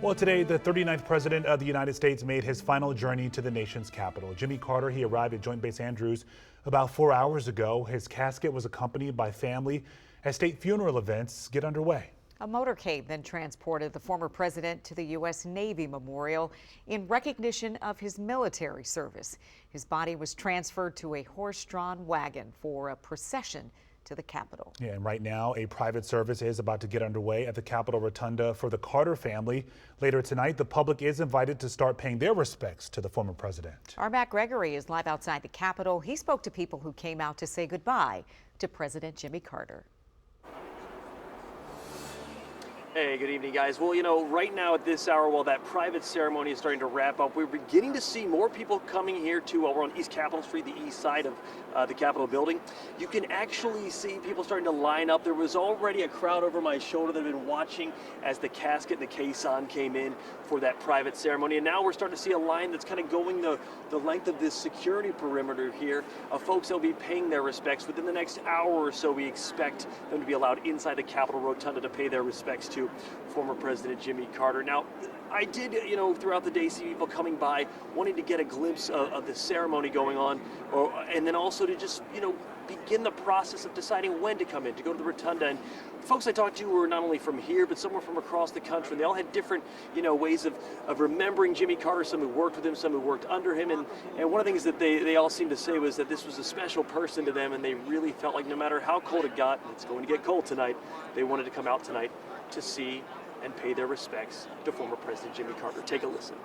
Well, today, the 39th President of the United States made his final journey to the nation's capital. Jimmy Carter, he arrived at Joint Base Andrews about 4 hours ago. His casket was accompanied by family as state funeral events get underway. A motorcade then transported the former president to the U.S. Navy Memorial in recognition of his military service. His body was transferred to a horse-drawn wagon for a procession to the Capitol. Yeah, and right now, a private service is about to get underway at the Capitol Rotunda for the Carter family. Later tonight, the public is invited to start paying their respects to the former president. Our Matt Gregory is live outside the Capitol. He spoke to people who came out to say goodbye to President Jimmy Carter. Hey, good evening, guys. Well, you know, right now at this hour, while that private ceremony is starting to wrap up, we're beginning to see more people coming here to, we're on East Capitol Street, the east side of the Capitol building. You can actually see people starting to line up. There was already a crowd over my shoulder that had been watching as the casket and the caisson came in for that private ceremony. And now we're starting to see a line that's kind of going the length of this security perimeter here of folks that will be paying their respects. Within the next hour or so, we expect them to be allowed inside the Capitol Rotunda to pay their respects to former President Jimmy Carter. Now, I did, you know, throughout the day see people coming by wanting to get a glimpse of the ceremony going on, and then also to just, you know, begin the process of deciding when to come in, to go to the Rotunda. And folks I talked to were not only from here, but some were from across the country. And they all had different, you know, ways of remembering Jimmy Carter, some who worked with him, some who worked under him. And one of the things that they all seemed to say was that this was a special person to them, and they really felt like no matter how cold it got, it's going to get cold tonight, they wanted to come out tonight to see and pay their respects to former President Jimmy Carter. Take a listen.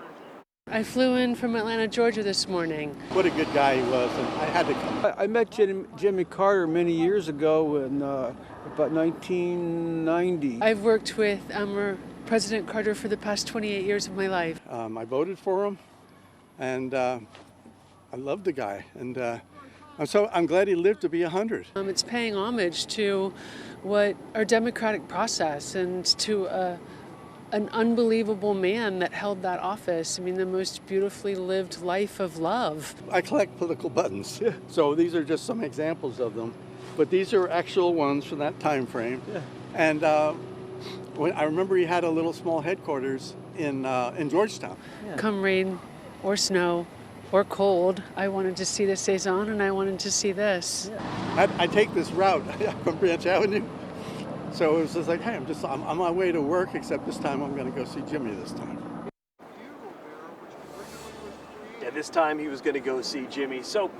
I flew in from Atlanta, Georgia this morning. What a good guy he was, and I had to come. I met Jimmy Carter many years ago in about 1990. I've worked with President Carter for the past 28 years of my life. I voted for him, and I loved the guy, and I'm glad he lived to be 100. It's paying homage to what our democratic process and to an unbelievable man that held that office. I mean, the most beautifully lived life of love. I collect political buttons, so these are just some examples of them, but these are actual ones from that time frame. Yeah. And when I remember he had a little small headquarters in Georgetown. Yeah. Come rain or snow or cold, I wanted to see the Saison, and I wanted to see this. Yeah. I take this route from Branch Avenue, so it was just like, hey, I'm on my way to work, except this time I'm going to go see Jimmy this time. Yeah, this time he was going to go see Jimmy. So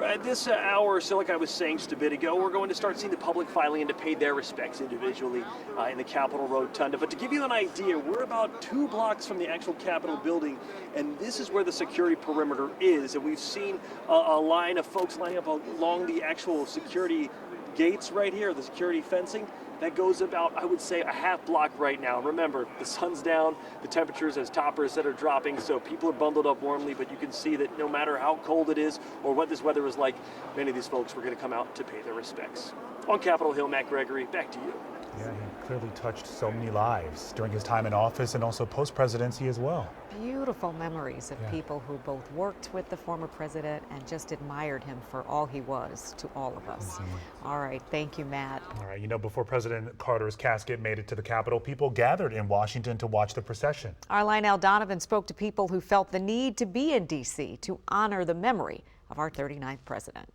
at this hour or so, like I was saying just a bit ago, we're going to start seeing the public filing in to pay their respects individually in the Capitol Rotunda. But to give you an idea, we're about 2 blocks from the actual Capitol building, and this is where the security perimeter is. And we've seen a line of folks lining up along the actual security gates right here, the security fencing. That goes about, I would say, a half block right now. Remember, the sun's down, the temperatures as toppers that are dropping, so people are bundled up warmly, but you can see that no matter how cold it is or what this weather is like, many of these folks were going to come out to pay their respects. On Capitol Hill, Matt Gregory, back to you. Yeah, he clearly touched so many lives during his time in office and also post-presidency as well. Beautiful memories of people who both worked with the former president and just admired him for all he was to all of us. All right, thank you, Matt. All right, you know, before President Carter's casket made it to the Capitol, people gathered in Washington to watch the procession. Our Lionel Donovan spoke to people who felt the need to be in D.C. to honor the memory of our 39th president.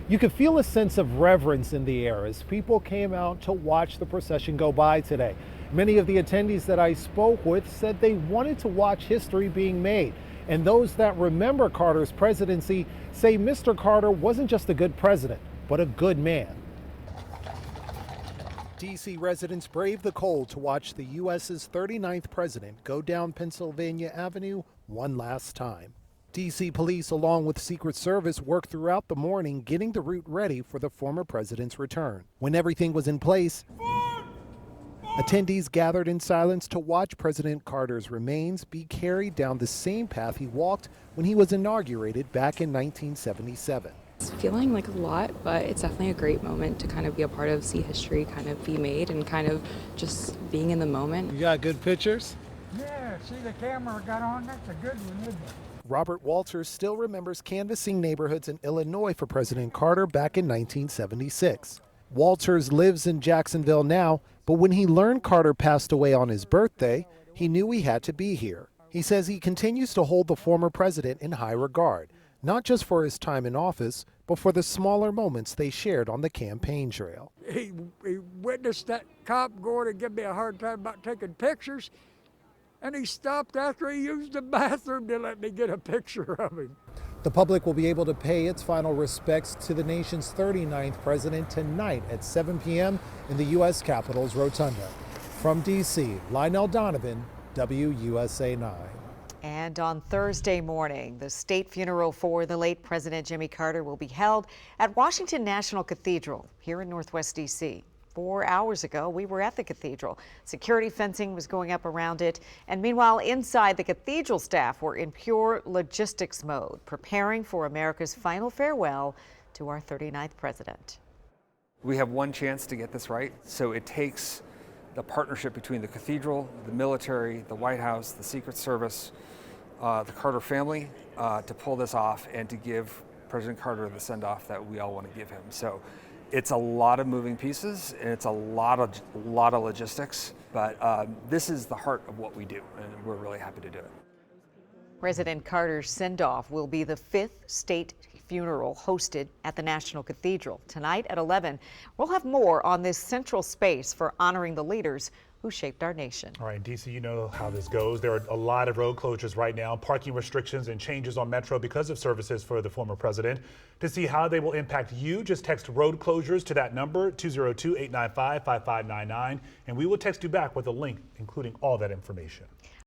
You could feel a sense of reverence in the air as people came out to watch the procession go by today. Many of the attendees that I spoke with said they wanted to watch history being made. And those that remember Carter's presidency say Mr. Carter wasn't just a good president, but a good man. D.C. residents braved the cold to watch the U.S.'s 39th president go down Pennsylvania Avenue one last time. D.C. police, along with Secret Service, worked throughout the morning getting the route ready for the former president's return. When everything was in place, attendees gathered in silence to watch President Carter's remains be carried down the same path he walked when he was inaugurated back in 1977. It's feeling like a lot, but it's definitely a great moment to kind of be a part of, see history kind of be made, and kind of just being in the moment. You got good pictures? Yeah, see the camera got on? That's a good one, isn't it? Robert Walters still remembers canvassing neighborhoods in Illinois for President Carter back in 1976. Walters lives in Jacksonville now, but when he learned Carter passed away on his birthday, He knew he had to be here. He says he continues to hold the former president in high regard, not just for his time in office, but for the smaller moments they shared on the campaign trail. He witnessed that cop going to give me a hard time about taking pictures, and he stopped after he used the bathroom to let me get a picture of him. The public will be able to pay its final respects to the nation's 39th president tonight at 7 p.m. in the U.S. Capitol's Rotunda. From D.C., Lionel Donovan, WUSA 9. And on Thursday morning, the state funeral for the late President Jimmy Carter will be held at Washington National Cathedral here in Northwest D.C. 4 hours ago, we were at the cathedral. Security fencing was going up around it. And meanwhile, inside, the cathedral staff were in pure logistics mode, preparing for America's final farewell to our 39th president. We have one chance to get this right, so it takes the partnership between the cathedral, the military, the White House, the Secret Service, the Carter family to pull this off and to give President Carter the send-off that we all want to give him. So it's a lot of moving pieces and it's a lot of logistics, but this is the heart of what we do, and we're really happy to do it. President Carter's send-off will be the 5th state funeral hosted at the National Cathedral. Tonight at 11, we'll have more on this central space for honoring the leaders who shaped our nation. All right, DC, you know how this goes. There are a lot of road closures right now, parking restrictions and changes on Metro because of services for the former president. To see how they will impact you, just text road closures to that number, 202-895-5599, and we will text you back with a link including all that information.